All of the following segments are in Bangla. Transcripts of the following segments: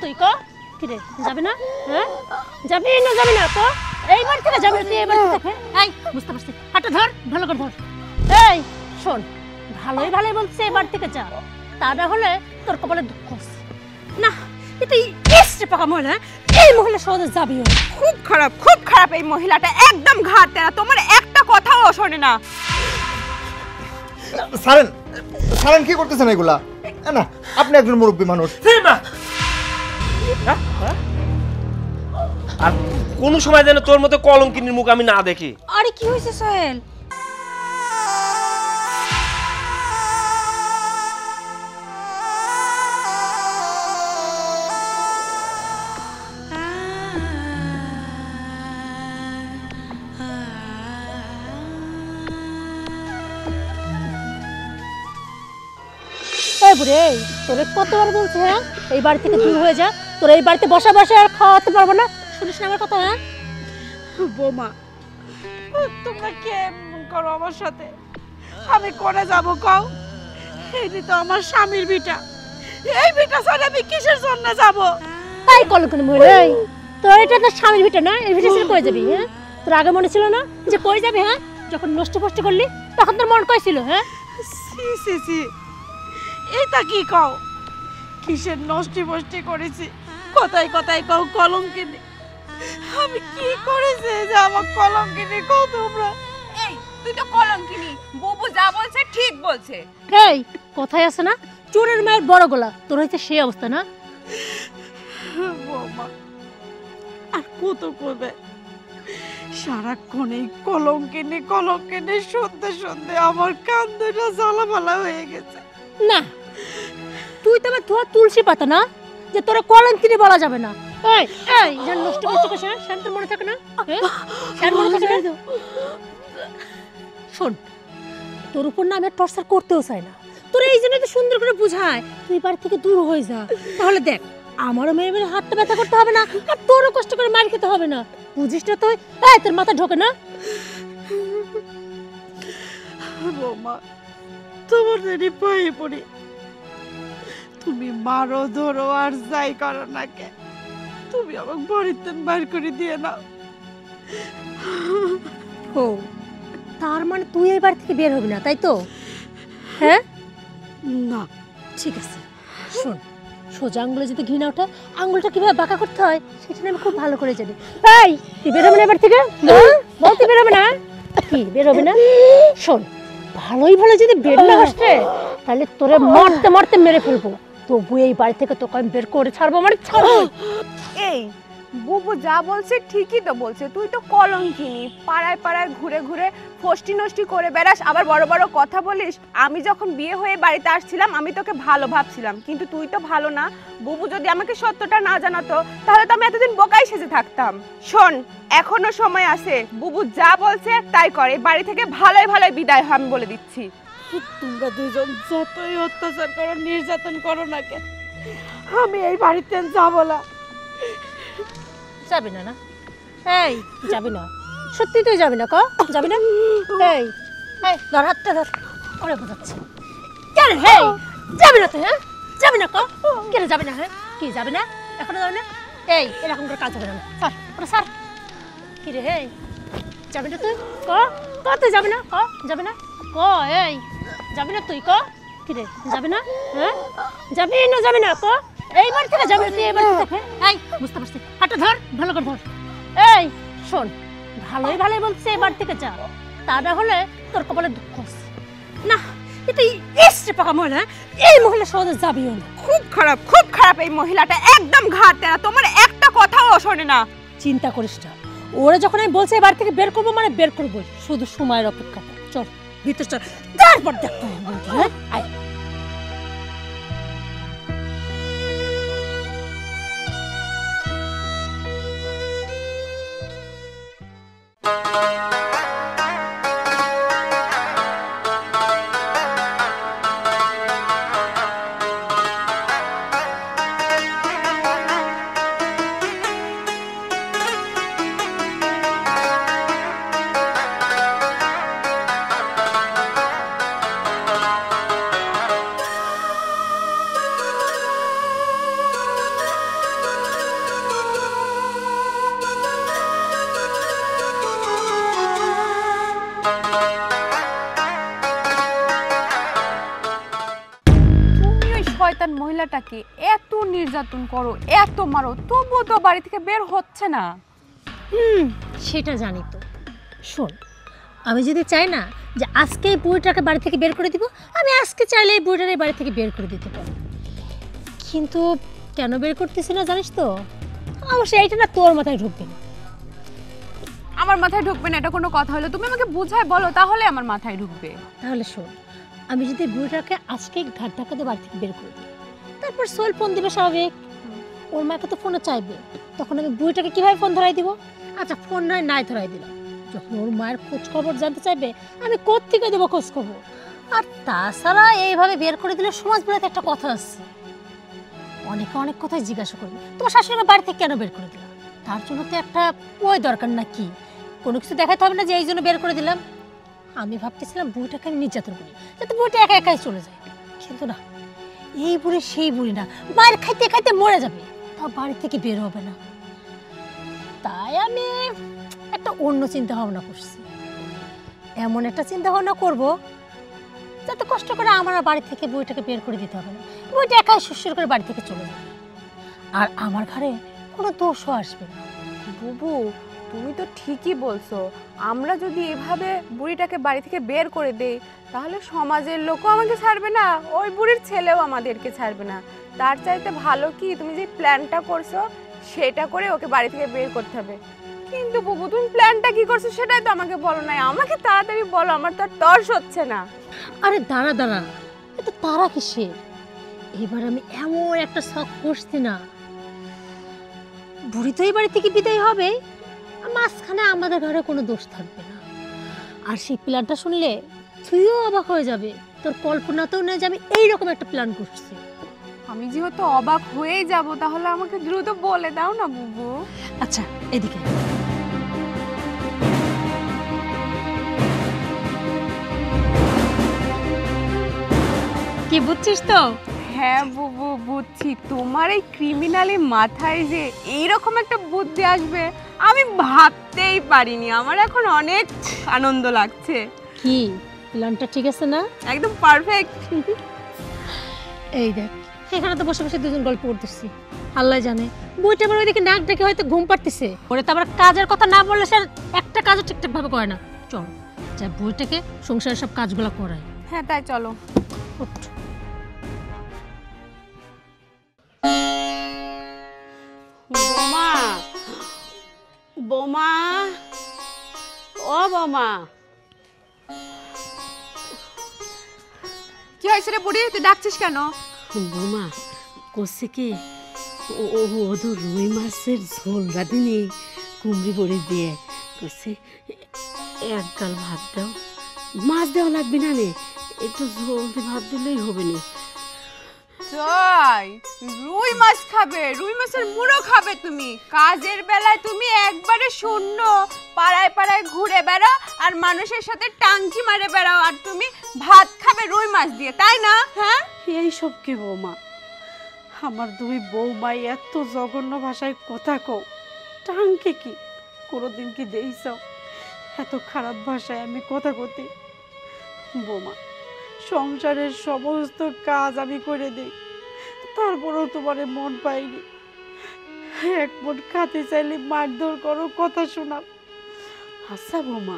তুই ক কিরে যাবি না হ্যাঁ যাবি না ক এইবার থেকে যাবি তুই এইবার থেকে এই বুঝতে পারছিস হাতটা ধর ভালো করে ধর এই শোন ভালোই বলছিস এবার থেকে যা তা না হলে তোর কপালে দুঃখ আছে না এটা এসে পাকা মহিলা এই মহিলা সহজে যাবি খুব খারাপ এই মহিলাটা একদম ঘাট তেরা তোমার একটা কথাও শোনে না সারেন কি করতেছেন এগুলা না আপনি একজন মুরব্বী মানুষ আর কোন সময় যেন তোর মতো কলঙ্কিনীর মুখ আমি না দেখি আরে কি হয়েছে সোহেল বুড়ে তোরে কতবার বলছে হ্যাঁ এই বাড়ি থেকে দূর হয়ে যা তোর এই বাড়িতে বসা আর খাওয়াতে পারবো না শুনিস না আমার কথা হ্যাঁ বোমা তোমরা কেমন করো আমার সাথে আমি কোনে যাব কও এই তো আমার স্বামীর বিটা এই বিটা ছাড়া আমি কিসের জন্য যাব তাই কলঙ্কিনী মহিলা তোর এটা তো স্বামীর বিটা না এই বিটা ছেড়ে কই যাবি হ্যাঁ তোর আগে মনে ছিল না যে কই যাবি হ্যাঁ যখন নষ্ট করলি তখন তোর মন কই ছিল হ্যাঁ সি এটা কি কও কিসের নষ্টি করেছি কথাই কও কলঙ্কিনী আমি কি করেছি যে আমার কলঙ্কিনী কও তোমরা এই তুই তো কলঙ্কিনী বুবু যা বলছে ঠিক বলছে এই কথাই আছে না চোরের মায়ের বড় গলা তোর হইছে সেই অবস্থা না বৌমা আর কত করবে সারাক্ষণ এই কলঙ্কিনী শুনতে আমার কান দুটো জ্বালাপালা হয়ে গেছে না তুই তো ধোয়া তুলসী পাতা না যে তোরা কলঙ্কিনী বলা যাবে না এই জান নষ্ট করছিস শান্ত মনে থাকে না শান্ত মনে থাকে না শোন তোর উপর না আমি টর্চার করতেও চাই না তোর এই জন্য তো সুন্দর করে বুঝায় তুই বাড়ি থেকে দূর হয়ে যা তাহলে দেখ আমারও মেরে হাতটা ব্যথা করতে হবে না আর তোরও কষ্ট করে মার খেতে হবে না বুঝিস না তুই তোর মাথা ঢোকে না বৌমা তোমার যদি পায়ে পড়ি তুমি মারো ধরো আর যাই করো না কে তুমি আমাকে বাড়িতে বাইর করে দিয়ে নাও ও তার মানে তুই এই বাড়ি থেকে বের হবি না তাই তো হ্যাঁ না ঠিক আছে শোন সোজা আঙ্গুলে যদি ঘৃণা ওঠে আঙ্গুলটা কিভাবে বাঁকা করতে হয় সেটা আমি খুব ভালো করে জানি এই তুই বের হবে না এবার থেকে বল তুই বের হবে না কি বের হবে না শোন ভালো যদি বের না আসে তাহলে তোরে মারতে মেরে ফেলবো তবু এই বাড়ি থেকে তোকে আমি বের করে ছাড়বো মানে ছাড়বো এই বুবু যা বলছে ঠিকই তো বলছে তুই তো কলঙ্কিনী পাড়ায় ঘুরে ফষ্টি নষ্টি করে বেড়াস আবার বড় কথা বলিস আমি যখন বিয়ে হয়ে বাড়িতে আসছিলাম আমি তোকে ভালো ভাবছিলাম কিন্তু তুই তো ভালো না বুবু যদি আমাকে সত্যটা না জানাতো তাহলে তো আমি এতদিন বোকাই সেজে থাকতাম শোন এখনো সময় আছে বুবু যা বলছে তাই করে বাড়ি থেকে ভালোই বিদায় হ আমি বলে দিচ্ছি তোমরা দুজন যতই অত্যাচার করো নির্যাতন করো না কেন আমি এই বাড়িতে যাবো না যাবি না এই যাবি না সত্যি তুই যাবি না যাবি না এই ধর হাতটা ধর ওরে বোঝাচ্ছি কেন যাবি না তুই হ্যাঁ যাবি না কেন যাবি না হ্যাঁ কি যাবি না এখনো যাবি না এই এরকম করে কাজ হবে না স্যার কি রে যাবি না তুই তুই যাবি না যাবি না এই যাবি না তুই কি রে যাবি না হ্যাঁ যাবি না এইবার থেকে যাবি তুই এইবার থেকে এই বুঝতে পারছিস হাতটা ধর ভালো করে ধর এই শোন ভালোই বলছিস এবার থেকে যা তা না হলে তোর কপালে দুঃখ আছে না এটা এসে পাকা মহিলা এই মহিলা সহজে যাবিও না খুব খারাপ এই মহিলাটা একদম ঘাট তেরা তোমার একটা কথাও শোনে না চিন্তা করিস না ওরা যখন আমি বলছি এবার থেকে বের করবো মানে বের করবো শুধু সময়ের অপেক্ষা চল ভিতর চল তারপর দেখতে হবে হ্যাঁ আয় শয়তান মহিলাটাকে এত নির্যাতন করো, এত মারো, তবুও তো বাড়ি থেকে বের হচ্ছে না। সেটা জানি তো। শোন, আমি যদি চাই না যে আজকে এই বুড়িটাকে বাড়ি থেকে বের করে দিব, আমি আজকে চাইলে এই বুড়িটাকে বাড়ি থেকে বের করে দিতে পারি। কিন্তু কেন বের করতেছি না জানিস তো? অবশ্যই এইটা না তোর মাথায় ঢুকবে না। আমার মাথায় ঢুকবে না এটা কোনো কথা হলো? তুমি আমাকে বুঝায় বলো, তাহলে আমার মাথায় ঢুকবে। তাহলে শোন, আমি যদি বুড়িটাকে আজকে ঘাট ধাক্কা দিয়ে বাড়ি থেকে বের করে দিই, তারপর সোহেল ফোন দিবে স্বাভাবিক, ওর মাকে তো ফোনে চাইবে, তখন আমি বুড়িটাকে কিভাবে ফোন ধরাই দিব? আচ্ছা ফোন নাই ধরাই দিলাম, যখন ওর মায়ের খোঁজ খবর জানতে চাইবে আমি কোত্থেকে দেবো খোঁজ খবর? আর তাছাড়া এইভাবে বের করে দিলে সমাজ বেড়াতে একটা কথা আছে, অনেকে অনেক কথাই জিজ্ঞাসা করবে, তোমার শাশুড়ি বাড়ি থেকে কেন বের করে দিলাম? তার জন্য তো একটা ওই দরকার না কি, কোনো কিছু দেখাতে হবে না যে এই জন্য বের করে দিলাম। আমি ভাবতেছিলাম বুড়িটাকে আমি নির্যাতন করি যাতে বুড়িটা একা একাই চলে যায়, কিন্তু না, এই বুড়ি সেই বুড়ি না, মায়ের খাইতে খাইতে মরে যাবে, তা বাড়ি থেকে বের হবে না। তাই আমি একটা অন্য চিন্তা ভাবনা করছি, এমন একটা চিন্তা ভাবনা করবো যাতে কষ্ট করে আমার আর বাড়ি থেকে বুড়িটাকে বের করে দিতে হবে না, বুড়িটা একাই সুস্থ করে বাড়ি থেকে চলে যাবে, আর আমার ঘরে কোনো দোষও আসবে না। বুবু, তুমি তো ঠিকই বলছো, আমরা যদি এভাবে বুড়িটাকে বাড়ি থেকে বের করে দেই তাহলে সমাজের লোকও আমাকে ছাড়বে না, ওই বুড়ির ছেলেও আমাদেরকে ছাড়বে না। তার চাইতে ভালো কি তুমি যে প্ল্যানটা করছো সেটা করে ওকে বাড়ি থেকে বের করতে হবে। কিন্তু বুবু, তুমি প্ল্যানটা কি করছো সেটাই তো আমাকে বলো না, আমাকে তাড়াতাড়ি বলো, আমার তো আর তর্স হচ্ছে না। আরে দাঁড়া দাঁড়া, এত তারা কিসের? এবার আমি এমন একটা শখ করছি না, বুড়ি তো এই বাড়ি থেকে বিদায় হবে, মাঝখানে আমাদের ঘরে কোনো দোষ থাকবে না। আর সেই প্ল্যানটা শুনলে তুইও অবাক হয়ে যাবে, তোর কল্পনাতেও নেই যে আমি এইরকম একটা প্ল্যান করছি। আমি যেহেতু অবাক হয়েই যাব, তাহলে আমাকে দ্রুত বলে দাও না বুবু। আচ্ছা এদিকে কি বুঝছিস তো? হ্যাঁ বুবু, বুঝছি। তোমার এই ক্রিমিনালি মাথায় যে এইরকম একটা বুদ্ধি আসবে আমি ভাবতেই পারিনি। আমার এখন অনেক আনন্দ লাগছে। কি প্ল্যানটা ঠিক আছে না? একদম পারফেক্ট। এই দেখ, এখানে তো বসে বসে দুজন গল্প করতেছি, আল্লাহ জানে বইটা আবার ওইদিকে নাক ডেকে হয়তো ঘুম পাড়তেছে, ওরে তো আবার কাজের কথা না বললে সে একটা কাজও ঠিকঠাক ভাবে করে না। চল যা বইটাকে সংসারের সব কাজগুলো করাই। হ্যাঁ তাই চলো। ওঠ। বোমা, বোমা, ও বোমা, কি হয়েছে রে বুড়ি, তুই ডাকছিস কেন? বোমা করছে কি ওদের রুই মাছের ঝোল রাঁধিনি কুমড়ি বড়ি দিয়ে করছে, এক গাল ভাত দাও, মাছ দেওয়া লাগবে না রে, একটু ঝোল দিয়ে ভাত দিলেই হবে না। জয়, রুই মাছ খাবে? রুই মাছের মুড়ো খাবে তুমি? কাজের বেলায় তুমি একবারে শূন্য, পাড়ায় পাড়ায় ঘুরে বেড়াও আর মানুষের সাথে টাঙ্কি মারে বেড়াও, আর তুমি ভাত খাবে রুই মাছ দিয়ে, তাই না? হ্যাঁ, এইসব কি বৌমা, আমার দুই বৌমাই এত জঘন্য ভাষায় কথা কও, টাঙ্কে কি কোনোদিন কি দেইছ এত খারাপ ভাষায় আমি কথা কতি? বৌমা, সংসারের সমস্ত কাজ আমি করে দিই, তারপরেও তোমার মন পাইনি, এক মন খাতে চাইলে মারধর করো, কথা শোনাও। আচ্ছা বৌমা,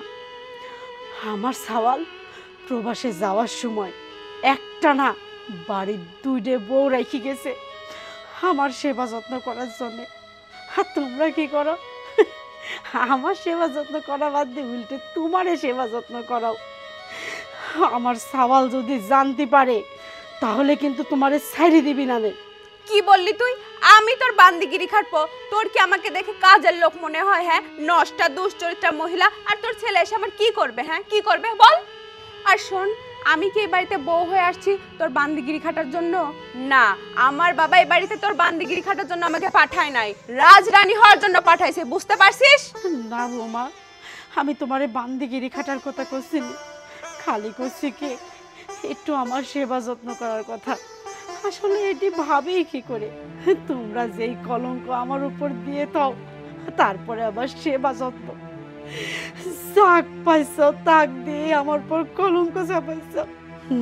আমার সওয়াল প্রবাসে যাওয়ার সময় একটা না বাড়ির দুইটে বউ রেখে গেছে আমার সেবা যত্ন করার জন্যে, আর তোমরা কি করো? আমার সেবা যত্ন করা বাদ দিয়ে উল্টে তোমারে সেবা যত্ন করাও। আমার সওয়াল যদি জানতে পারে তাহলে কিন্তু তোমারে ছাইড়ে দিবি না রে। কি বললি তুই? আমি তোর বান্দিগিরি খাটবো? তোর কি আমাকে দেখে কাজের লোক মনে হয়? হ্যাঁ, নষ্টা দুশ্চরিত্রা মহিলা, আর তোর ছেলে এসে আমার কি করবে? হ্যাঁ, কি করবে বল? আর শোন, আমি কি এই বাড়িতে বউ হয়ে আসছি তোর বান্দিগিরি খাটার জন্য? না, আমার বাবা এই বাড়িতে তোর বান্দিগিরি খাটার জন্য আমাকে পাঠায় নাই, রাজরানী হওয়ার জন্য পাঠাইছে, বুঝতে পারছিস? না বৌমা, আমি তোমারে বান্দিগিরি খাটার কথা করছি না, খালি করছি কি একটু আমার সেবা যত্ন করার কথা। আসলে এটি ভাবেই কি করে, তোমরা যেই কলঙ্ক আমার উপর দিয়ে দাও, তারপরে আবার সেবা যত্ন, যাক পাইছো তাক দিয়ে আমার পর কলঙ্ক চাপাইছ।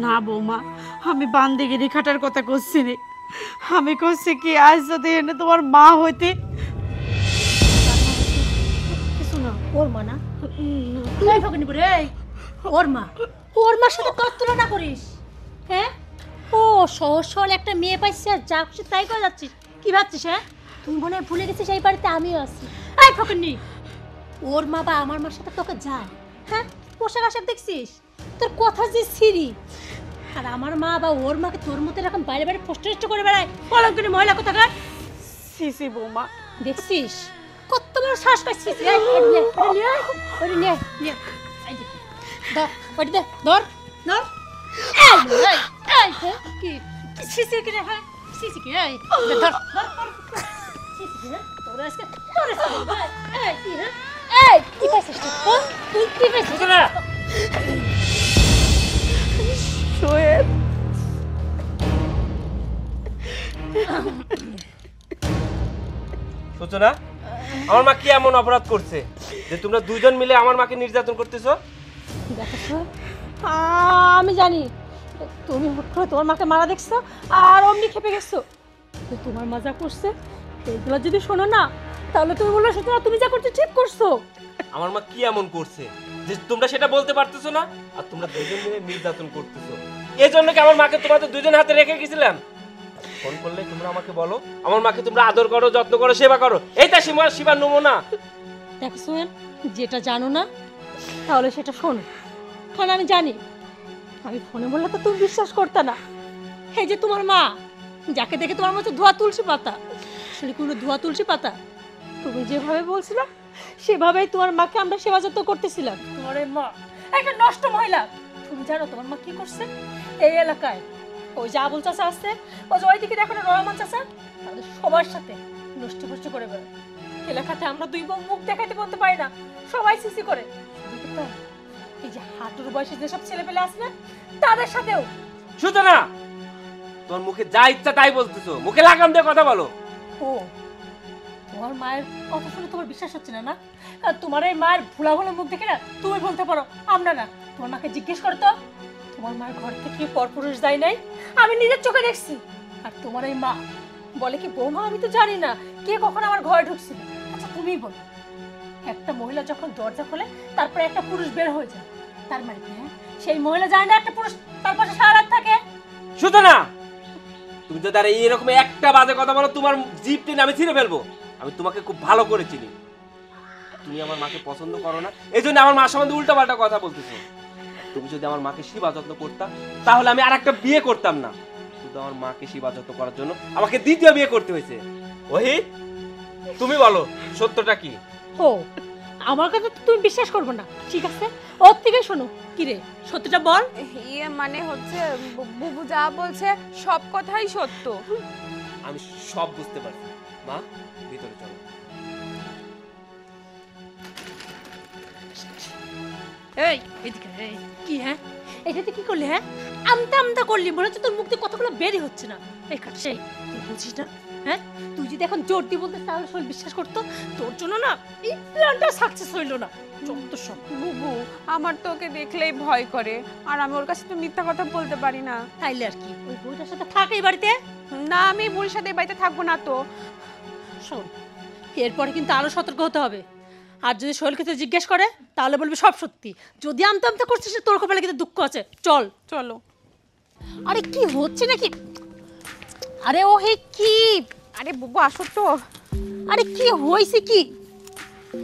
না বৌমা, আমি বান্দিগিরি খাটার কথা করছি রে, আমি কইছি কি আজ যদি এনে তোমার মা হইতে কিছু না, ওর মা না। এই ফকিনি বুড়ি, এই ওর মা, ওর মার সাথে তোর তুলনা করিস? হ্যাঁ, ও সহজ সরল একটা মেয়ে পাইছিস আর যা খুশি তাই করে যাচ্ছিস। কি ভাবছিস? হ্যাঁ, তুমি মনে হয় ভুলে গেছিস এই বাড়িতে আমিও আছি। এই ফকিনি, ওর মা বা আমার মার সাথে তোকে যায়? হ্যাঁ, পোশাক আশাক দেখছিস? তোর কথা যে সিরি। আর আমার মা বা ওর মাকে তোর মতো এরকম বাইরে বাইরে ফষ্ট করে বেড়ায় কলঙ্কিনী মহিলা কোথাকার। সিসি বৌমা, দেখছিস কত বড় শ্বাস পাচ্ছিস? ধর ধর। কি সিসি কি রে? হ্যাঁ সিসি কি? এই ধর সিসি কি? তোর আজকে তোর এই কি? হ্যাঁ এই কি পাইছিস তুই? কি পাইছিস না? সোহেল, সূচনা, আমার মা কি এমন অপরাধ করছে যে তোমরা দুইজন মিলে আমার মাকে নির্যাতন করতেছো? দেখো, আমি জানি তুমি হুট করে তোমার মাকে মারা দেখছো আর অমনি খেপে গেছো। তোমার মজা করছে এইগুলো যদি শোনো না তাহলে তুমি বললো সুতরাং তুমি যা করছো ঠিক করছো। আমার মা কি এমন করছে যে তোমরা সেটা বলতে পারতেছো না আর তোমরা দুইজন মিলে নির্যাতন করতেছো? এই জন্য কি আমার মাকে তোমাদের দুজন হাতে রেখে গেছিলাম? ফোন করলে তোমরা আমাকে বলো আমার মাকে তোমরা আদর করো, যত্ন করো, সেবা করো। এইটা শিবার নমুনা। দেখো সোহেল, যেটা জানো না তাহলে সেটা শোনো। কারণ আমি জানি আমি ফোনে বললে তো তুমি বিশ্বাস করতে না। এই যে তোমার মা, যাকে দেখে তোমার মতো ধোয়া তুলসী পাতা, আসলে কোনো ধোয়া তুলসী পাতা। তুমি যেভাবে বলছিলা সেভাবেই তোমার মাকে আমরা সেবা যত্ন করতেছিলাম। তোমার এই মা একটা নষ্ট মহিলা। তুমি জানো তোমার মা কি করছে? এই এলাকায় ওই যে আবুল চাচা আছে, ওই যে ওইদিকে দেখো না রহমান চাচা, তাদের সবার সাথে নষ্ট ফষ্ট করে বেড়ায়। এলাকাতে আমরা দুই বউ মুখ দেখাইতে বলতে পারি না, সবাই সিসি করে। শুধু কি তাই, এই যে হাঁটুর বয়সে যেসব ছেলে পেলে আসে না তাদের সাথেও। সূচনা, তোমার মুখে যা ইচ্ছা তাই বলতেছো, মুখে লাগাম দিয়ে কথা বলো। ও, তোমার মায়ের কথা শুনে তোমার বিশ্বাস হচ্ছে না? না, কারণ তোমার এই মায়ের ভোলা ভোলা মুখ দেখে না তুমি বলতে পারো আমরা না। তোমার মাকে জিজ্ঞেস করতো, তোমার মায়ের ঘর থেকে পরপুরুষ যায় নাই, আমি নিজের চোখে দেখছি। আর তোমার এই মা বলে কি বৌমা আমি তো জানি না কে কখন আমার ঘরে ঢুকছিল। আচ্ছা তুমিই বলো, একটা মহিলা যখন দরজা খোলে তারপরে একটা পুরুষ বের হয়ে যায়, তার মানে কি সেই মহিলা জানে না একটা পুরুষ তার পাশে সারা রাত থাকে? সূচনা, তুমি যদি আর এইরকম একটা বাজে কথা বলো তোমার জিভ টেনে আমি ছিঁড়ে ফেলবো। আমি তোমাকে খুব ভালো করে চিনি। তুমি আমার মাকে পছন্দ করো না, এই জন্য আমার মার সম্বন্ধে উল্টাপাল্টা কথা বলতেছো। তুমি যদি আমার মাকে সেবা যত্ন করতা তাহলে আমি আরেকটা বিয়ে করতাম না। শুধু আমার মাকে সেবা যত্ন করার জন্য আমাকে দ্বিতীয় বিয়ে করতে হয়েছে। ওহি, তুমি বলো সত্যটা কি? ও, আমার কথা তো তুমি বিশ্বাস করবে না, ঠিক আছে? ওর থেকে শোনো। কি রে, সত্যটা বল। ইয়ে মানে হচ্ছে বুবু যা বলছে সব কথাই সত্য। আমি সব বুঝতে পারছি। মা, ভিতরে চলো। এই এদিকে, এই কি? হ্যাঁ এটাতে কি করলি? হ্যাঁ আমতা আমতা করলি, মনে হচ্ছে তোর মুখ দিয়ে কথাগুলো বেরই হচ্ছে না। এই কাট, সেই তুই বুঝিস না? হ্যাঁ, তুই যদি এখন জোর দিয়ে বলতে তাহলে সবাই বিশ্বাস করতো। তোর জন্য না এই প্ল্যানটা সাকসেস হইল না। যত সব বুবু, আমার তো ওকে দেখলেই ভয় করে, আর আমি ওর কাছে তো মিথ্যা কথা বলতে পারি না। তাইলে আর কি, ওই বইটার সাথে থাকে এই বাড়িতে? না, আমি বুড়ির সাথে এই বাড়িতে থাকবো না তো। শোন, এরপরে কিন্তু আরো সতর্ক হতে হবে। আর যদি সোহেলকে তুই জিজ্ঞেস করে তাহলে বলবি সব সত্যি। যদি আমতা আমতা করছিস তোর কপালে কিন্তু দুঃখ আছে। চল চলো। আরে কি হচ্ছে নাকি? আরে ও হে কি? আরে বুবু আসো তো। আরে কি হইছে কি?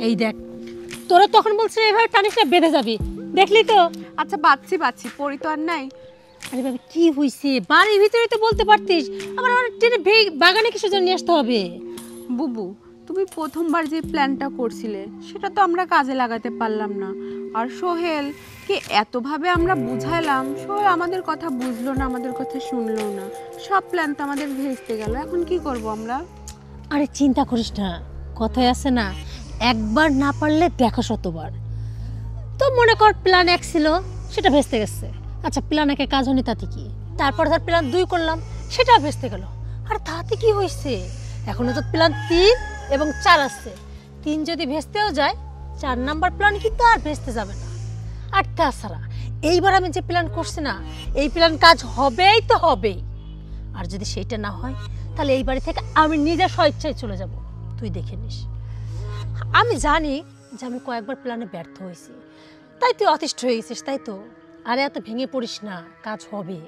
এই দেখ, তোরা তখন বলছিস এভাবে টানিস না বেঁধে যাবি, দেখলি তো? আচ্ছা বাচ্ছি পরি তো আর নাই। আরে বাবা কি হইছে? বাড়ির ভিতরে তো বলতে পারতিস, আবার আমার টেনে বাগানে কিছু জন্য নিয়ে আসতে হবে? বুবু, তুমি প্রথমবার যে প্ল্যানটা করছিলে সেটা তো আমরা কাজে লাগাতে পারলাম না। আর সোহেল কে এতভাবে আমরা বুঝাইলাম, সোহেল আমাদের কথা বুঝলো না, আমাদের কথা শুনলো না। সব প্ল্যান তো আমাদের ভেস্তে গেল। এখন কি করব আমরা? আরে চিন্তা করিস না, কথায় আছে না, একবার না পারলে দেখো শতবার। তো মনে কর প্ল্যান 1 ছিল, সেটা ভেস্তে গেছে। আচ্ছা প্ল্যান 1 কাজ হয়নি তাতে কি? তারপর ধর প্ল্যান 2 করলাম, সেটাও ভেস্তে গেল। আর তাতে কি হয়েছে? এখনো তো প্ল্যান 3 এবং 4 আছে। 3 যদি ভেস্তেও যায়, 4 নাম্বার প্ল্যান কিন্তু আর ভেস্তে যাবে না। আর তাছাড়া এইবার আমি যে প্ল্যান করছি না, এই প্ল্যান কাজ হবেই তো হবেই। আর যদি সেইটা না হয় তাহলে এই বাড়ি থেকে আমি নিজের স্বেচ্ছায় চলে যাব, তুই দেখে নিস। আমি জানি যে আমি কয়েকবার প্ল্যানে ব্যর্থ হয়েছি, তাই তুই অতিষ্ঠ হয়ে গেছিস, তাই তো। আরে এত ভেঙে পড়িস না, কাজ হবে।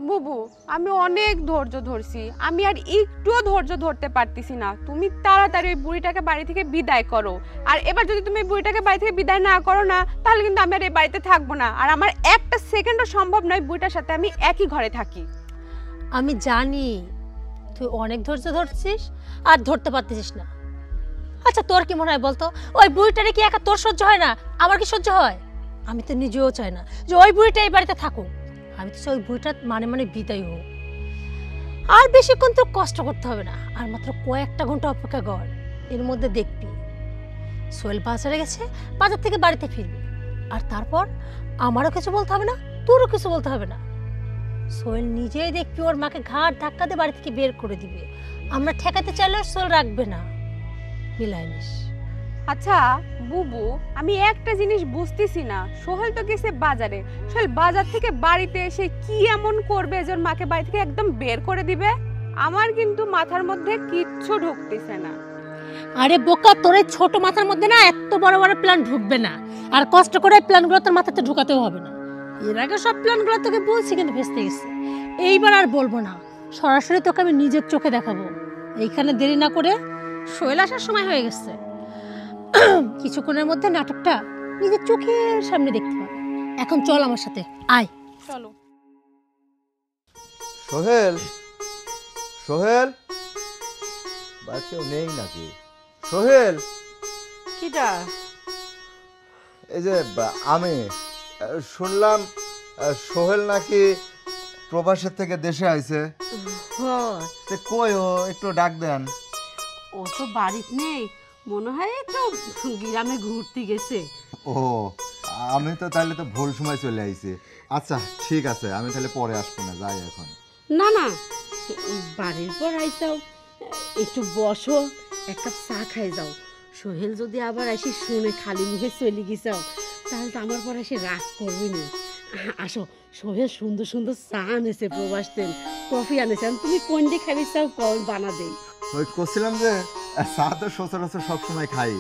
বুবু আমি অনেক ধৈর্য ধরছি, আমি আর একটুও ধৈর্য ধরতে পারতেছি না। তুমি তাড়াতাড়ি ওই বুড়িটাকে বাড়ি থেকে বিদায় করো। আর এবার যদি তুমি বুড়িটাকে বাড়ি থেকে বিদায় না করো না, তাহলে কিন্তু আমি আর এই বাড়িতে থাকবো না। আর আমার একটা সেকেন্ডও সম্ভব নয় বুড়িটার সাথে আমি একই ঘরে থাকি। আমি জানি তুই অনেক ধৈর্য ধরছিস আর ধরতে পারতেছিস না। আচ্ছা তোর কি মনে হয় বলতো, ওই বুড়িটারে কি একা তোর সহ্য হয় না? আমার কি সহ্য হয়? আমি তো নিজেও চাই না যে ওই বুড়িটা এই বাড়িতে থাকুক। আমি তো চাই ওই বুড়িটা মানে বিদায় হোক। আর বেশিক্ষণ তো কষ্ট করতে হবে না, আর মাত্র কয়েকটা ঘন্টা অপেক্ষা কর। এর মধ্যে দেখবি সোহেল বাজারে গেছে, বাজার থেকে বাড়িতে ফিরবি। আর তারপর আমারও কিছু বলতে হবে না, তোরও কিছু বলতে হবে না। সোহেল নিজেই দেখবি ওর মাকে ঘাট ধাক্কা দিয়ে বাড়ি থেকে বের করে দিবে। আমরা ঠেকাতে চাইলেও সোহেল রাখবে না। মিলাই নিস। আচ্ছা বুবু, আমি একটা জিনিস বুঝতেছি না, সোহেল তো গেছে বাজারে, সোহেল বাজার থেকে বাড়িতে এসে কি এমন করবে যে ওর মাকে বাড়ি থেকে একদম বের করে দিবে? আমার কিন্তু মাথার মধ্যে কিচ্ছু ঢুকতেছে না। আরে বোকা, তোর এই ছোট মাথার মধ্যে না এত বড় বড় প্ল্যান ঢুকবে না। আর কষ্ট করে প্ল্যানগুলো তোর মাথাতে ঢুকাতেও হবে না। এর আগে সব প্ল্যানগুলো তোকে বলছি কিন্তু ভেস্তে গেছে। এইবার আর বলবো না, সরাসরি তোকে আমি নিজের চোখে দেখাবো। এইখানে দেরি না করে সোহেল আসার সময় হয়ে গেছে। কিছুক্ষণের মধ্যে নাটকটা নিজের চোখের সামনে দেখতে পাবে। এখন চল আমার সাথে, আয়। চলো। সোহেল, সোহেল, বা কেউ নেই নাকি? সোহেল, কিটা? এই যে আমি শুনলাম সোহেল নাকি প্রবাসের থেকে দেশে আইছে। তে কই ও, একটু ডাক দেন। ও তো বাড়িতে নেই, মনে হয় একটু গ্রামে ঘুরতে গেছে। ও, আমি তো তাহলে তো ভুল সময় চলে আইছি। আচ্ছা ঠিক আছে, আমি তাহলে পরে আসবো না, যাই এখন। না না, বাড়ির পর আইসাও, একটু বসো, এক কাপ চা খাই যাও। সোহেল যদি আবার এসে শুনে খালি মুখে চলে গেছাও, তাহলে তো আমার পর এসে রাগ করবে না। আসো, সোহেল সুন্দর সুন্দর চা আনেছে, প্রবাসতেন কফি আনেছে। তুমি কোনটি খালি চাও কল বানা দেই। ওই করছিলাম যে চা তো সচরাচর সবসময় খাই,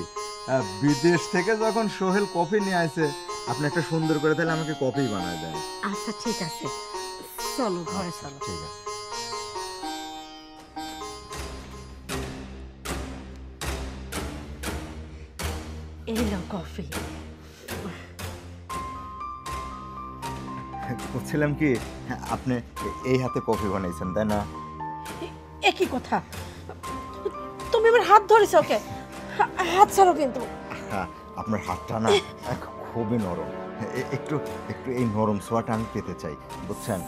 বিদেশ থেকে যখন সোহেল কফি নিয়ে আসে, আপনি একটা সুন্দর করে তাহলে আমাকে কফি বানায় দেন। আচ্ছা ঠিক আছে, চলো ঘরে চলো। ঠিক আছে। এই নাও কফি। বলছিলাম কি, আপনি এই হাতে কফি বানাইছেন তাই না? একই কথা, তুমি আমার হাত ধরেছ ওকে, হাত ছাড়ো কিন্তু। হ্যাঁ, আপনার হাতটা না খুবই নরম। একটু একটু এই নরম ছোঁয়াটা আমি পেতে চাই, বুঝছেন?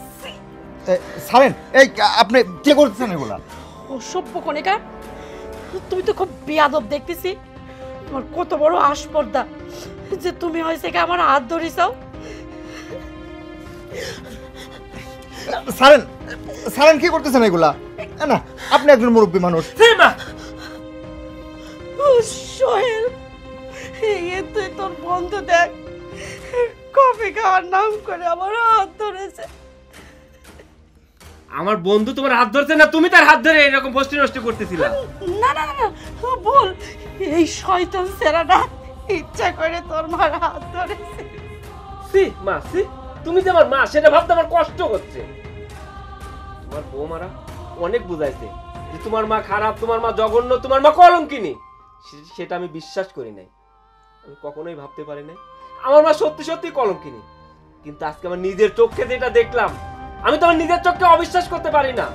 ছাড়েন, এই আপনি কি করতেছেন এগুলা? অসভ্য কণিকা, তুমি তো খুব বেয়াদব দেখতেছি। তোমার কত বড় আস্পর্ধা যে তুমি হয়েছে কি আমার হাত ধরেছাও। ছাড়েন, ছাড়েন, কি করতেছেন এগুলা? না, আপনি একজন মুরব্বী মানুষ। সোহেল, এই তুই তোর বন্ধু দেখ, কফি খাওয়ার নাম করে আমার হাত ধরেছে। আমার বন্ধু তোমার হাত ধরছে না, তুমি তার হাত ধরে এরকম ফষ্টি নষ্ট করতেছিলা? না না না, বল, এই শয়তান ছেলেটা ইচ্ছা করে তোর মার হাত ধরেছে। সি মা, সি, তুমি যে আমার মা সেটা ভাবতে আমার কষ্ট হচ্ছে। তোমার বৌমারা অনেক বুঝাইছে যে তোমার মা খারাপ, তোমার মা জঘন্য, তোমার মা কলঙ্কিনী। সেটা আমি বিশ্বাস করি নাই, আমি কখনোই ভাবতে পারি নাই আমার মা সত্যি সত্যি কলঙ্কিনী। কিন্তু আজকে আমার নিজের চোখে যেটা দেখলাম, আমি তোমার নিজের চোখকে অবিশ্বাস করতে পারি না।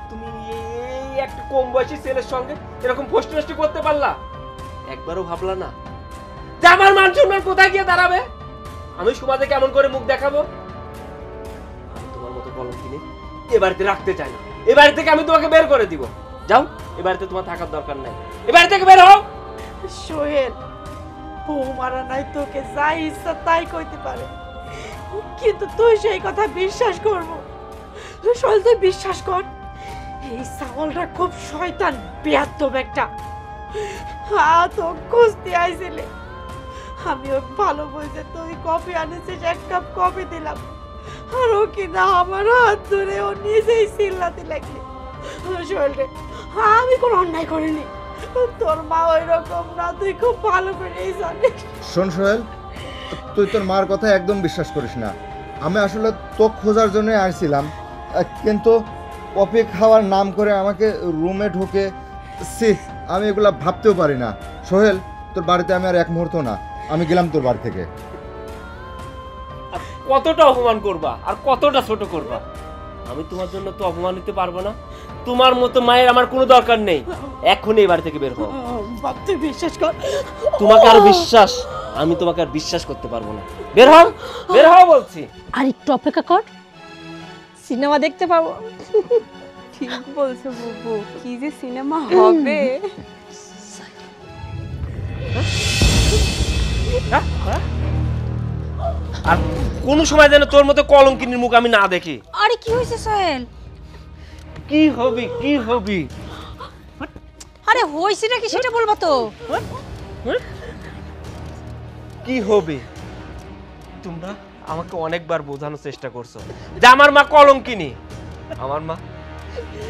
তুমি এই একটা কম বয়সী ছেলের সঙ্গে এরকম ফষ্টি নষ্টি করতে পারলা? একবারও ভাবলা না যে আমার মান সম্মান কোথায় গিয়ে দাঁড়াবে? আমি সমাজে কেমন করে মুখ দেখাবো? আমি তোমার মতো কলঙ্কিনী এ বাড়িতে রাখতে চাই না। এ বাড়ি থেকে আমি তোমাকে বের করে দিব। যাও, এ বাড়িতে তোমার থাকার দরকার নাই, এ বাড়ি থেকে বের হও। সোহেল, বৌমারা নাই তোকে যা ইচ্ছা তাই কইতে পারে, কিন্তু তুই সেই কথা বিশ্বাস করবো? সোহেল, তুই বিশ্বাস কর, এই ছাগলটা খুব শয়তান বেয়াদব একটা। তো খুঁজতে আইছিলে, আমি ওই ভালো বলছে তুই কফি আনেছিস, এক কাপ কফি দিলাম, আর ও কিনা আমার হাত ধরে ও নিজেই চিল্লাতে লাগলো, সোহেল রে আমি কোনো অন্যায় করিনি, তোর মা ওই রকম না, তুই খুব ভালো করেই জানিস। শোন সোহেল, তুই তোর মার কথা একদম বিশ্বাস করিস না। আমি আসলে তো খোঁজার জন্য আসছিলাম, কিন্তু কফি খাওয়ার নাম করে আমাকে রুমে ঢুকে আমি এগুলা ভাবতেও পারি না। সোহেল, তোর বাড়িতে আমি আর এক মুহূর্ত না, আমি গেলাম তোর বাড়ি থেকে। আর কতটা অপমান করবা আর কতটা ছোট করবা? আমি তোমার জন্য তো অপমান নিতে পারবো না। তোমার মতো মায়ের আমার কোনো দরকার নেই। এখনই এই বাড়ি থেকে বের হও। বাপ তুই বিশ্বাস কর, তোমাকে আর বিশ্বাস, আমি তোমাকে আর বিশ্বাস করতে পারবো না। বের হও, বের হও বলছি। আর একটু অপেক্ষা কর, সিনেমা দেখতে পাবো। ঠিক বলছো বুবু, কি যে সিনেমা হবে। আর কোন সময় যেন তোর মতো কলঙ্কিনীর মুখ আমি না দেখি। আরে কি হয়েছে সোহেল? কি হবি কি হবি? আরে হয়েছে নাকি সেটা বলবো তো। কি হবে? তোমরা আমাকে অনেকবার বোঝানোর চেষ্টা করছো যে আমার মা কলঙ্কিনী। আমার মা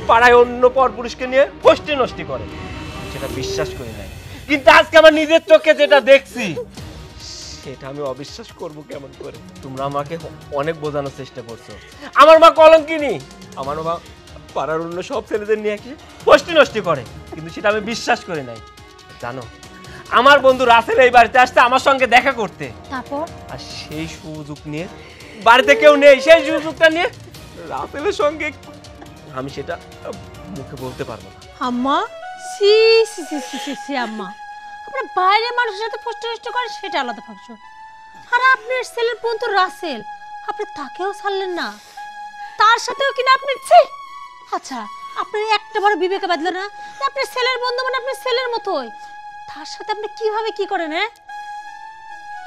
পাড়ায় অন্য পরপুরুষকে নিয়ে ফষ্টি নষ্টি করে, সেটা বিশ্বাস করি নাই। কিন্তু আজকে আমার নিজের চোখে যেটা দেখছি সেটা আমি অবিশ্বাস করব কেমন করে? তোমরা আমাকে অনেক বোঝানোর চেষ্টা করছো আমার মা কলঙ্কিনী। আমার মা পাড়ার অন্য সব ছেলেদের নিয়ে কি ফষ্টি নষ্টি করে, কিন্তু সেটা আমি বিশ্বাস করি নাই। জানো, আমার বন্ধু রাসেল এই বাড়িতে আসছে আমার সঙ্গে দেখা করতে, তারপর আর সেই সুযোগ নিয়ে, বাড়িতে কেউ নেই, সেই সুযোগটা নিয়ে রাসেলের সঙ্গে আমি সেটা মুখে বলতে পারবো না। আম্মা, সি সি সি সি সি সি আম্মা, আপনার বাইরে মানুষের সাথে পোস্ট করে সেটা আলাদা ফাংশন। আর আপনার ছেলের বন্ধু রাসেল, আপনি তাকেও ছাড়লেন না, তার সাথেও কিনা আপনি ছি। আচ্ছা, আপনার একটা বড় বিবেকে বাঁধলো না যে আপনার ছেলের বন্ধু মানে আপনার ছেলের মতোই, তার সাথে আপনি কিভাবে কি করেন? হ্যাঁ,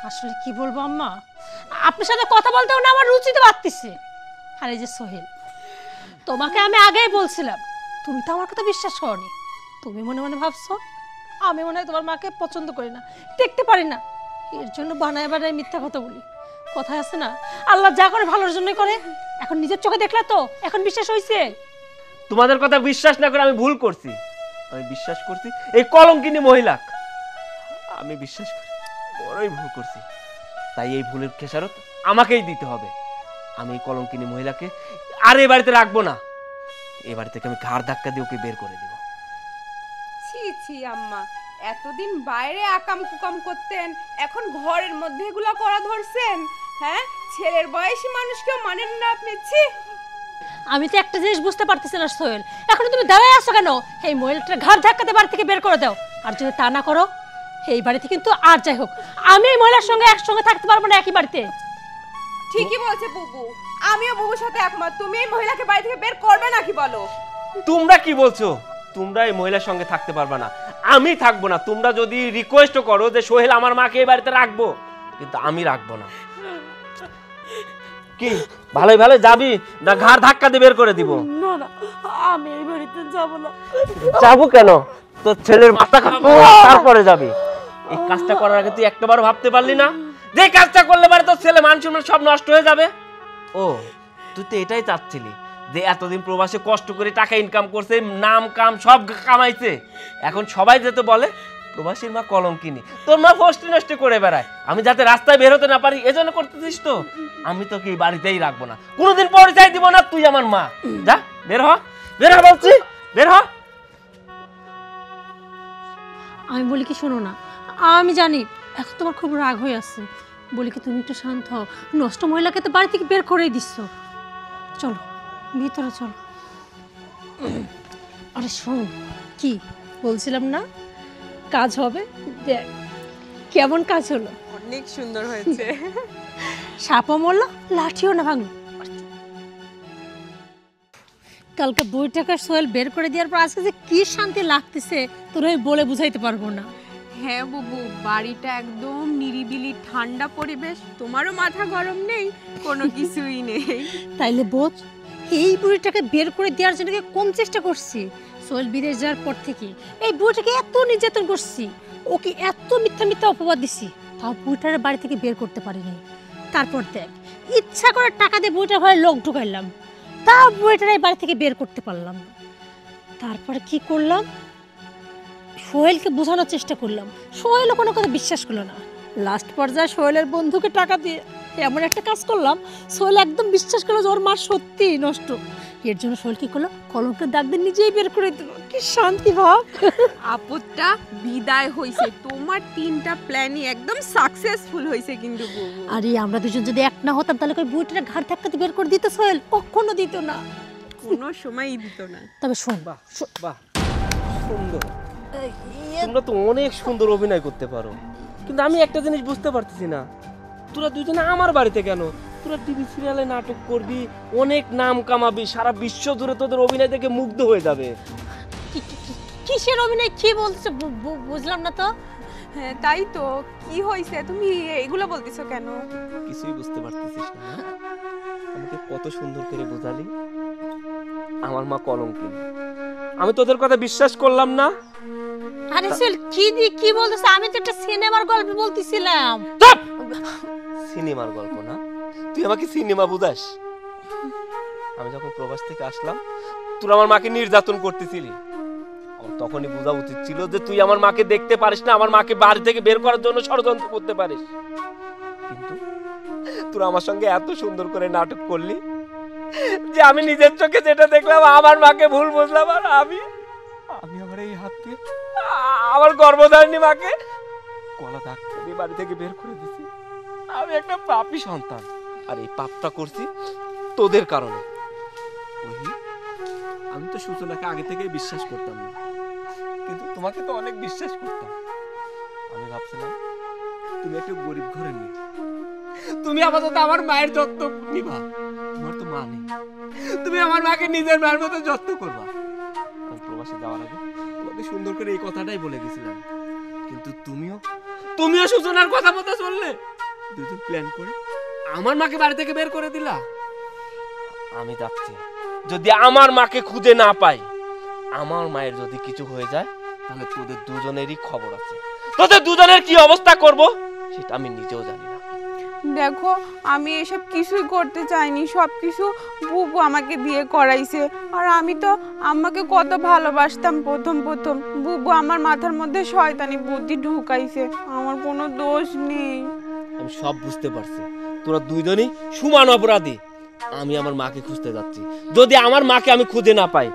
আসলে কি বলবো আম্মা, আপনার সাথে কথা বলতেও না আমার রুচিতে বাড়তেছে। আর এই যে সোহেল, তোমাকে আমি আগেই বলছিলাম, তুমি তো আমার কথা বিশ্বাস করনি। তুমি মনে মনে ভাবছো আমি মনে হয় তোমার মাকে পছন্দ করি না, দেখতে পারি না, এর জন্য বানায় বানায় মিথ্যা কথা বলি। কথা আছে না, আল্লাহ যা করে ভালোর জন্যই করে। এখন নিজের চোখে দেখলে তো এখন বিশ্বাস হয়েছে। তোমাদের কথা বিশ্বাস না করে আমি ভুল করছি। আমি বিশ্বাস করছি এই কলঙ্কিনী মহিলা, আমি বিশ্বাস করি বড়ই ভুল করছি। তাই এই ভুলের খেসারত আমাকেই দিতে হবে। আমি এই কলঙ্কিনী মহিলাকে আর এই বাড়িতে রাখবো না। এই বাড়ি থেকে আমি ঘাড় ধাক্কা দিয়ে ওকে বের করে দিব। ছি ছি আম্মা, এতদিন বাইরে আকাম কুকাম করতেন, এখন ঘরের মধ্যে এগুলা করা ধরছেন? হ্যাঁ, ছেলের বয়সী মানুষকেও মানেন না আপনি? ছি। আমি তো একটা জিনিস বুঝতে পারতেছি না সোহেল, এখন তুমি দাঁড়ায় আছো কেন? এই মহিলাটার ঘাড় ধাক্কাতে বাড়ি থেকে বের করে দাও। আর যদি তা না করো, এই বাড়িতে কিন্তু আর যাই হোক আমি এই মহিলার সঙ্গে একসঙ্গে থাকতে পারবো না একই বাড়িতে। ঠিকই বলছে বুবু, আমিও বুবুর সাথে একমত। তুমি এই মহিলাকে বাড়ি থেকে বের করবে নাকি বলো? তোমরা কি বলছো? তোমরা এই মহিলার সঙ্গে থাকতে পারবে না, আমি থাকবো না। তোমরা যদি রিকোয়েস্ট করো যে সোহেল আমার মাকে এই বাড়িতে রাখবো, কিন্তু আমি রাখবো না। কি ভালোই ভালো যাবি না ঘাড় ধাক্কা দিয়ে বের করে দিব? না না, আমি এই বাড়িতে যাবো না। যাবো কেন? তোর ছেলের মাথা খাবো, তারপরে যাবি। এই কাজটা করার আগে তুই একটাবারও ভাবতে পারলি না যে কাজটা করলে পারে তোর ছেলে মান সম্মান সব নষ্ট হয়ে যাবে? ও, তুই তো এটাই চাচ্ছিলি যে এতদিন প্রবাসে কষ্ট করে টাকা ইনকাম করছে, নাম কাম সব কামাইছে, এখন সবাই যেতে বলে প্রবাসীর মা কলঙ্কিনী, তোর মা ফষ্টি নষ্টি করে বেড়ায়, আমি যাতে রাস্তায় বের হতে না পারি এজন্য করতেছিস তো। আমি তোকে এই বাড়িতেই রাখবো না, কোনোদিন পরিচয় দিব না, তুই আমার মা। যা বের হ, বের হ বলছি, বের হ। আমি বলি কি শোনো না, আমি জানি এখন তোমার খুব রাগ হয়ে আছে, বলি কি তুমি একটু শান্ত হও। নষ্ট মহিলাকে তো বাড়ি থেকে বের করেই দিচ্ছ, চলো ভিতরে চলো। আরে শোন, কি বলছিলাম না, কাজ হবে, দেখ কেমন কাজ হলো। অনেক সুন্দর হয়েছে। সাপও মরলো, লাঠিও না ভাঙলো। কালকে 2 টাকার সোহেল বের করে দেওয়ার পর আজকে যে কি শান্তি লাগতেছে তোর আমি বলে বুঝাইতে পারবো না। হ্যাঁ বুবু, বাড়িটা একদম নিরিবিলি ঠান্ডা পরিবেশ, তোমারও মাথা গরম নেই, কোনো কিছুই নেই। তাইলে বোঝ এই বুড়িটাকে বের করে দেওয়ার জন্য কম চেষ্টা করছি। সোহেল বিদেশ যাওয়ার পর থেকে এই বুড়িটাকে এত নির্যাতন করছি, ওকে এত মিথ্যা মিথ্যা অপবাদ দিছি, তাও বুড়িটার বাড়ি থেকে বের করতে পারিনি। তারপর দেখ ইচ্ছা করে টাকা দিয়ে বইটার ঘরে লোক ঢুকাইলাম, তাও বইটার এই বাড়ি থেকে বের করতে পারলাম না। তারপরে কি করলাম, সোহেলকে বোঝানোর চেষ্টা করলাম, সোহেলও কোনো কথা বিশ্বাস করলো না। লাস্ট পর্যায়ে সোহেলের বন্ধুকে টাকা দিয়ে এমন একটা কাজ করলাম, সোহেল একদম বিশ্বাস করলো যে ওর মা সত্যি নষ্ট। এর জন্য সোহেল কি করলো, কলঙ্কের দাগ দিয়ে নিজেই বের করে দিল। কি শান্তি ভাব। আপদটা বিদায় হইছে, তোমার 3টা প্ল্যানই একদম সাকসেসফুল হইছে কিন্তু বুবু। আরে আমরা দুজন যদি এক না হতাম তাহলে ওই বইটা ঘাট ধাক্কাতে বের করে দিত সোহেল? কখনো দিত না, কোনো সময়ই দিত না। তবে শোন, বাহ বাহ, সুন্দর। তোমরা তো অনেক সুন্দর অভিনয় করতে পারো, কিন্তু আমি একটা জিনিস বুঝতে পারতেছি না, তোরা দুজনে আমার বাড়িতে কেন? তোরা টিভি সিরিয়ালে নাটক করবি, অনেক নাম কামাবি, সারা বিশ্ব জুড়ে তোদের অভিনয় দেখে মুগ্ধ হয়ে যাবে। কিসের অভিনয়, কি বলছো বুঝলাম না তো। হ্যাঁ তাই তো, কি হইছে তুমি এগুলো বলতেছো কেন? কিছুই বুঝতে পারতেছিস না? আমাকে কত সুন্দর করে বোঝালি আমার মা কলঙ্কিনী। আমি তোদের কথা বিশ্বাস করলাম না। আরে সোহেল কি বলতেছ? আমি তো একটা সিনেমার গল্প বলতেছিলাম। সিনেমার গল্প না? তুই আমাকে সিনেমা বুঝাস? আমি যখন প্রবাস থেকে আসলাম তোরা আমার মাকে নির্যাতন করতেছিলি, আমার তখনই বোঝা উচিত ছিল যে তুই আমার মাকে দেখতে পারিস না, আমার মাকে বাড়ি থেকে বের করার জন্য ষড়যন্ত্র করতে পারিস। কিন্তু তোরা আমার সঙ্গে এত সুন্দর করে নাটক করলি যে আমি নিজের চোখে যেটা দেখলাম আমার মাকে ভুল বুঝলাম, আর আমি আমার এই হাতকে আমার গর্ভধারিণী মাকে গলা ধাক্কা দিয়ে বাড়ি থেকে বের করে দিছি। আমি একটা পাপী সন্তান, আর এই পাপটা করছি তোদের কারণে। আমি তো সূচনাকে আগে থেকেই বিশ্বাস করতাম না, কিন্তু তোমাকে তো অনেক বিশ্বাস করতাম। আমি ভাবছিলাম তুমি একটা গরিব ঘরের মেয়ে, তুমি আপাতত আমার মায়ের যত্ন নিবা, তোমার তো মা নেই, তুমি আমার মাকে নিজের মায়ের মতো যত্ন করবা। আমি প্রবাসে যাওয়ার আগে তোমাকে সুন্দর করে এই কথাটাই বলে গেছিলাম, কিন্তু তুমিও সূচনার কথা মতো চললে, দুজন প্ল্যান করে আমার মাকে বাড়ি থেকে বের করে দিলা। আমি যাচ্ছি, যদি আমার মাকে খুঁজে না পাই, আমার মায়ের যদি কিছু হয়ে যায়, তাহলে তোদের দুজনেরই খবর আছে। তোদের দুজনের কি অবস্থা করব সেটা আমি নিজেও জানি না। দেখো আমি এসব কিছুই করতে চাইনি, সবকিছু বুবু আমাকে দিয়ে করাইছে। আর আমি তো আম্মাকে কত ভালোবাসতাম প্রথম বুবু আমার মাথার মধ্যে শয়তানি বুদ্ধি ঢুকাইছে, আমার কোনো দোষ নেই। আমি সব বুঝতে পারছি, তোরা দুইজনই সমান অপরাধী। আমি আমার মাকে খুঁজতে যাচ্ছি, যদি আমার মাকে আমি খুঁজে না পাই,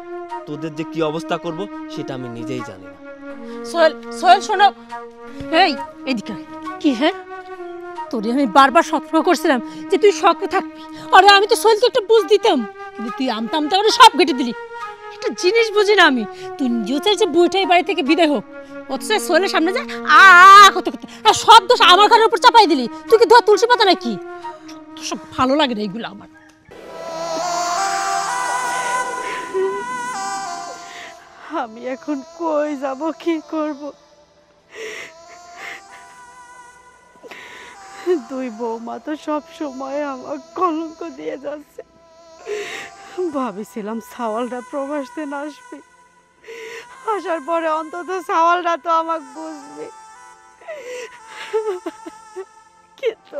তোদের যে কি অবস্থা করব সেটা আমি নিজেই জানি না। সোহেল শোনো, এই এদিকে কি, হ্যাঁ তোরে আমি বারবার সতর্ক করছিলাম যে তুই শখে থাকবি, আরে আমি তো সোহেলকে একটা বুঝ দিতাম, কিন্তু তুই আমতা আমতা করে সব ঘেটে দিলি। একটা জিনিস বুঝি না আমি, তুই নিজেও চাই যে বইটাই বাড়ি থেকে বিদায় হোক, অথচ সোহেলের সামনে যায় করতে আর সব দোষ আমার ঘরের উপর চাপাই দিলি। তুই কি ধোয়া তুলসী পাতা নাকি? তোর সব ভালো লাগে না এইগুলো আমার। আমি এখন কই যাব, কি করব? দুই বৌমা তো সব সময় আমার কলঙ্ক দিয়ে যাচ্ছে। ভাবেছিলাম সাওয়ালটা প্রবাস থেকে আসবে, আসার পরে অন্তত সাওয়ালটা তো আমাকে বুঝবে, কিন্তু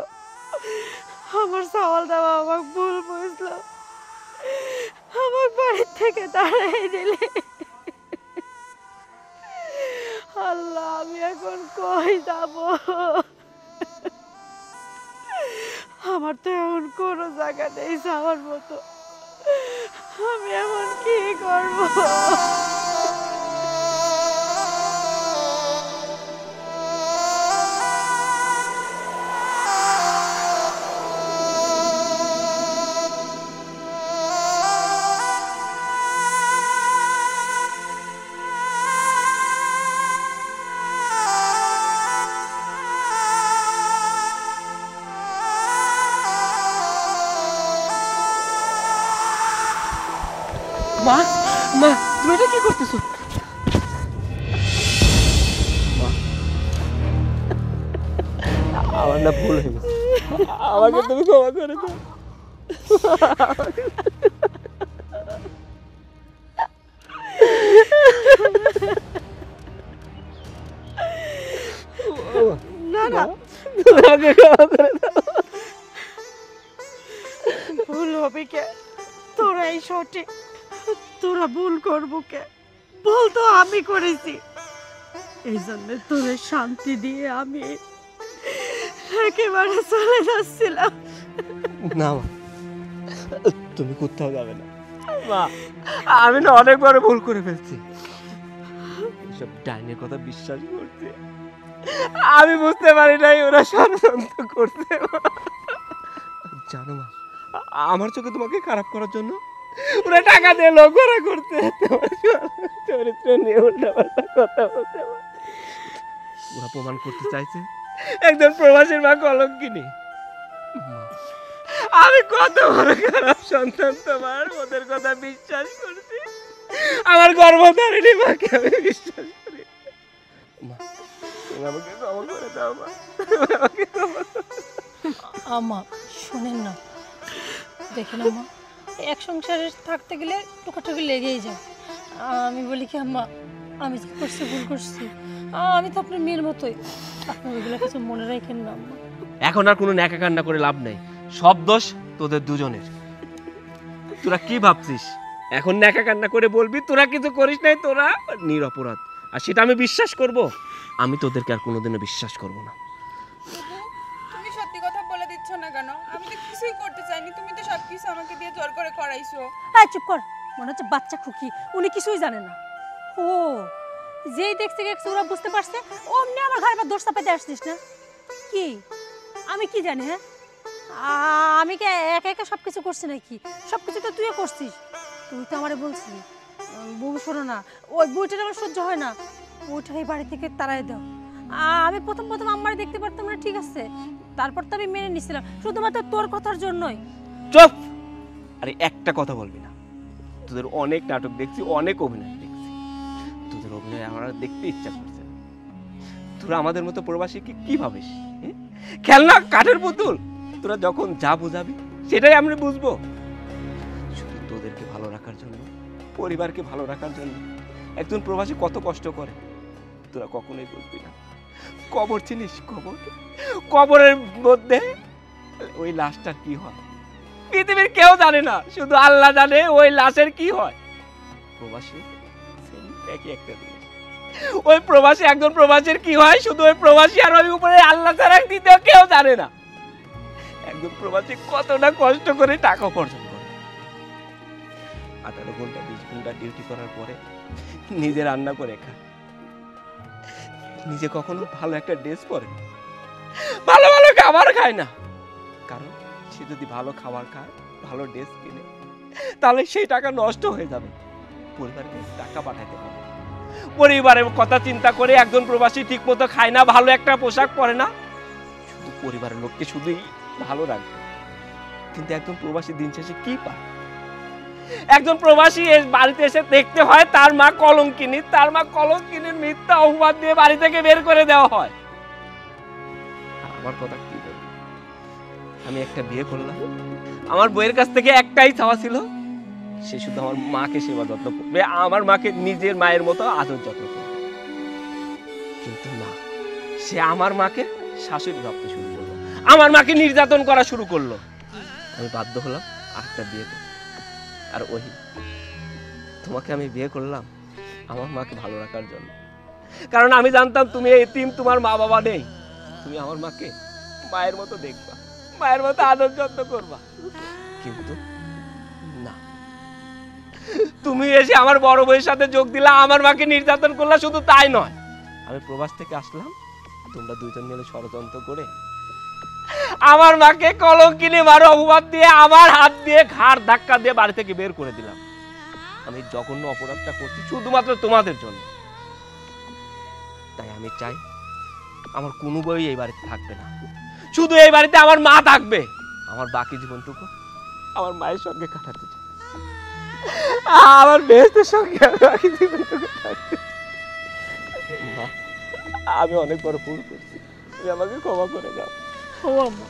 আমার সাওয়ালটা আমাকে ভুল বুঝলো, আমার বাড়ির থেকে তাড়াই দিলে। আল্লাহ, আমি এখন কই যাব? আমার তো এমন কোনো জায়গা নেই যাওয়ার মতো, আমি এমন কি করব? মা, মা তুমি এটা কি করতেছো? আমার না ভুল হয়ে গেছে, আমাকে তুমি ক্ষমা করে দাও। না না, তুমি আমাকে ক্ষমা করে দাও। হবে কে? তোরাই সঠিক, তোরা ভুল করবো কে? ভুল তো আমি করেছি, এই জন্য তোরে শান্তি দিয়ে আমি একেবারে চলে যাচ্ছিলাম। না মা, তুমি কোথাও যাবে না মা। আমি না অনেক বড় ভুল করে ফেলছি, এসব ডাইনের কথা বিশ্বাস করছি। আমি বুঝতে পারি নাই ওরা ষড়যন্ত্র করছে। জানো মা, আমার চোখে তোমাকে খারাপ করার জন্য ওরা টাকা দিয়ে লোক ভাড়া করতে, তোমার চরিত্র নিয়ে উল্টাপাল্টা কথা বলতে। ওরা প্রমাণ করতে চাইছে একজন প্রবাসীর মা কলঙ্কিনী। আমি কত বড় খারাপ সন্তান তোমার, ওদের কথা বিশ্বাস করছি। আমার গর্ভধারিণী মাকে আমি বিশ্বাস করি। মা, তুমি আমাকে ক্ষমা করে দাও মা, তুমি আমাকে ক্ষমা করে দাও। আম্মা শোনেন না, দেখেন আম্মা, এক সংসারে থাকতে গেলে টুকাটুকি লেগেই যায়। আমি বলি কি আম্মা, আমি যা করছি ভুল করছি, আমি তো আপনার মেয়ের মতোই, আপনি ওইগুলো কিছু মনে রাখেন না আম্মা। এখন আর কোনো ন্যাকা কান্না করে লাভ নাই, সব দোষ তোদের দুজনের। তোরা কি ভাবছিস এখন ন্যাকা কান্না করে বলবি তোরা কিছু করিস নাই, তোরা নিরপরাধ, আর সেটা আমি বিশ্বাস করব? আমি তোদেরকে আর কোনোদিনও বিশ্বাস করব না। তুমি সত্যি কথা বলে দিচ্ছ না কেন? আমি তো কিছুই করতে চাইনি, তুমি তো সবকিছু আমাকে দিয়ে জোর করে করাইছো। চুপ কর, মনে হচ্ছে বাচ্চা খুকি, উনি কিছুই জানে না। ও যেই দেখছে গেছে ওরা বুঝতে পারছে, অমনি আমার ঘরে দোষ চাপাইতে আসছিস না? কি আমি কি জানি? হ্যাঁ, আমি কি একা একা সব কিছু করছি নাকি? সব কিছু তো তুইও করছিস। তুই তো আমারে বলছিলি বউ শোনো না, ওই বইটা আমার সহ্য হয় না, ওইটা এই বাড়ি থেকে তাড়াই দাও। আমি প্রথম প্রথম আমার দেখতে পারতাম না, ঠিক আছে, তারপর তো আমি মেনে নিছিলাম শুধুমাত্র তোর কথার জন্যই। চুপ! আরে একটা কথা বলবি না। তোদের অনেক নাটক দেখছি, অনেক অভিনয় দেখছি, তোদের অভিনয় আমার আর দেখতে ইচ্ছা করছে না। তোরা আমাদের মতো প্রবাসীকে কি ভাবিস? খেলনা কাঠের পুতুল? তোরা যখন যা বুঝাবি সেটাই আমরা বুঝবো। শুধু তোদেরকে ভালো রাখার জন্য, পরিবারকে ভালো রাখার জন্য একজন প্রবাসী কত কষ্ট করে তোরা কখনোই বুঝবি না। কবর চিনিস? কবর, কবরের মধ্যে ওই লাশটার কি হয় পৃথিবীর কেউ জানে না, শুধু আল্লাহ জানে ওই লাশের কি হয়। প্রবাসী একই একটা জিনিস, ওই প্রবাসী, একজন প্রবাসীর কি হয় শুধু ওই প্রবাসী আর ওই উপরে আল্লাহ ছাড়া দ্বিতীয় কেউ জানে না। একজন প্রবাসী কতটা কষ্ট করে টাকা উপার্জন করে, 18 ঘন্টা 20 ঘন্টা ডিউটি করার পরে নিজে রান্না করে খায়, নিজে কখনো ভালো একটা ড্রেস পরে, ভালো ভালো খাবার খায় না। কারণ সে যদি ভালো খাবার খায়, ভালো ড্রেস কিনে, তাহলে সেই টাকা নষ্ট হয়ে যাবে, পরিবারকে টাকা পাঠাতে হবে। পরিবারের কথা চিন্তা করে একজন প্রবাসী ঠিক মতো খায় না, ভালো একটা পোশাক পরে না, শুধু পরিবারের লোককে শুধুই ভালো রাখবে। কিন্তু একজন প্রবাসী দিন শেষে কি পায়? একজন প্রবাসী বাড়িতে এসে দেখতে হয় তার মা কলঙ্কিনী, তার মা কলঙ্কিনীর মিথ্যা অপবাদ দিয়ে বাড়ি থেকে বের করে দেওয়া হয়। আর আমার কথা কি বলবো, আমি একটা বিয়ে করলাম, আমার বইয়ের কাছ থেকে একটাই চাওয়া ছিল, সে শুধু আমার মাকে সেবা যত্ন করবে, আমার মাকে নিজের মায়ের মতো আদর যত্ন করবে। কিন্তু না, সে আমার মাকে শাশুড়ি ভাবতে শুরু করলো, আমার মাকে নির্যাতন করা শুরু করলো। আমি বাধ্য হলাম আরেকটা বিয়ে করতে। আর ওই তোমাকে আমি বিয়ে করলাম আমার মাকে ভালো রাখার জন্য, কারণ আমি জানতাম তুমি এতিম, তোমার মা বাবা নেই, তুমি আমার মাকে মায়ের মতো দেখবা, মায়ের মতো আদর যত্ন করবা। কিন্তু না, তুমি এসে আমার বড় বউয়ের সাথে যোগ দিলা, আমার মাকে নির্যাতন করলা। শুধু তাই নয়, আমি প্রবাস থেকে আসলাম, তোমরা দুইজন মিলে ষড়যন্ত্র করে আমার মাকে কলঙ্কিনী মারো অপবাদ দিয়ে, আমার হাত দিয়ে ঘাড় ধাক্কা দিয়ে বাড়ি থেকে বের করে দিলাম। আমি জঘন্য অপরাধটা করছি শুধুমাত্র তোমাদের জন্য। তাই আমি চাই আমার কোনো বই এই বাড়িতে থাকবে না, শুধু এই বাড়িতে আমার মা থাকবে। আমার বাকি জীবনটুকু আমার মায়ের সঙ্গে কাটাতে চাই, আমার বেহেশতের সঙ্গে বাকি জীবনটুকু থাকতে। মা, আমি অনেক বড় ভুল করছি, তুমি আমাকে ক্ষমা করে দাও। ও আম্মা,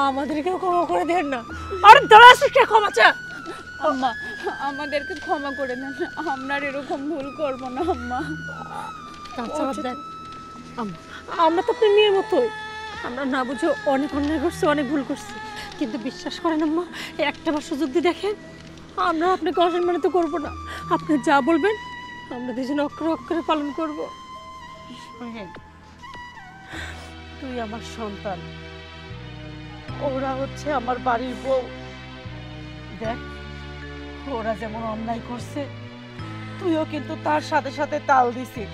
আমাদেরকেও ক্ষমা করে দেন না। আরে দাঁড়া, শিখে ক্ষমা চা। আম্মা, আমাদেরকে ক্ষমা করে দেন, আমরা আর এরকম ভুল করব না আম্মা। আমরা তো আপনার মেয়ের মতোই, আমরা না বুঝে অনেক অন্যায় করছি, অনেক ভুল করছি, কিন্তু বিশ্বাস করেন আম্মা, একটাবার সুযোগ দিয়ে দেখেন, আমরা আপনাকে অসম্মানিত করব না। আপনি যা বলবেন আমরা দুজনে অক্ষরে অক্ষরে পালন করব। সোহেল, তুই আমার সন্তান, ওরা হচ্ছে আমার বাড়ির বউ। দেখ, ওরা যেমন অন্যায় করছে তুইও কিন্তু তার সাথে সাথে তাল দিছিস।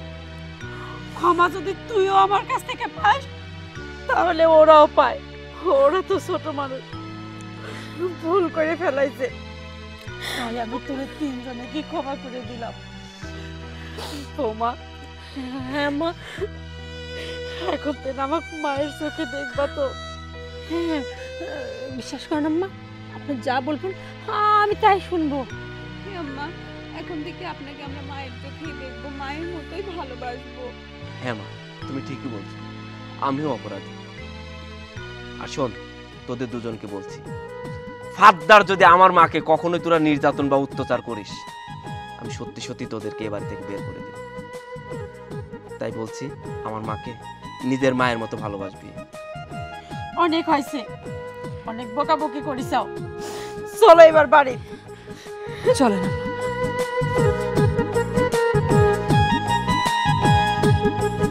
ক্ষমা যদি তুইও আমার কাছ থেকে পাস তাহলে ওরাও পায়। ওরা তো ছোট মানুষ, ভুল করে ফেলাইছে, তাই আমি তোরে তিনজনে কি ক্ষমা করে দিলাম। তোমা, হ্যাঁ মা, এখন তেন আমার মায়ের চোখে দেখবা তো? হ্যাঁ, বিশ্বাস করেন আম্মা, আপনি যা বলবেন আমি তাই শুনবো। আম্মা, এখন থেকে আপনাকে আমরা মায়ের চোখেই দেখবো, মায়ের মতোই ভালোবাসবো। হ্যাঁ মা, তুমি ঠিকই বলছো, আমিও অপরাধী। আর শোন, তোদের দুজনকে বলছি, ফাদ্দার যদি আমার মাকে কখনোই তোরা নির্যাতন বা অত্যাচার করিস, আমি সত্যি সত্যি তোদেরকে এ বাড়ি থেকে বের করে দেব। তাই বলছি, আমার মাকে নিজের মায়ের মতো ভালোবাসবি। অনেক হয়েছে, অনেক বকাবকি করিস, চলো এবার বাড়ি। চলেন আম্মা।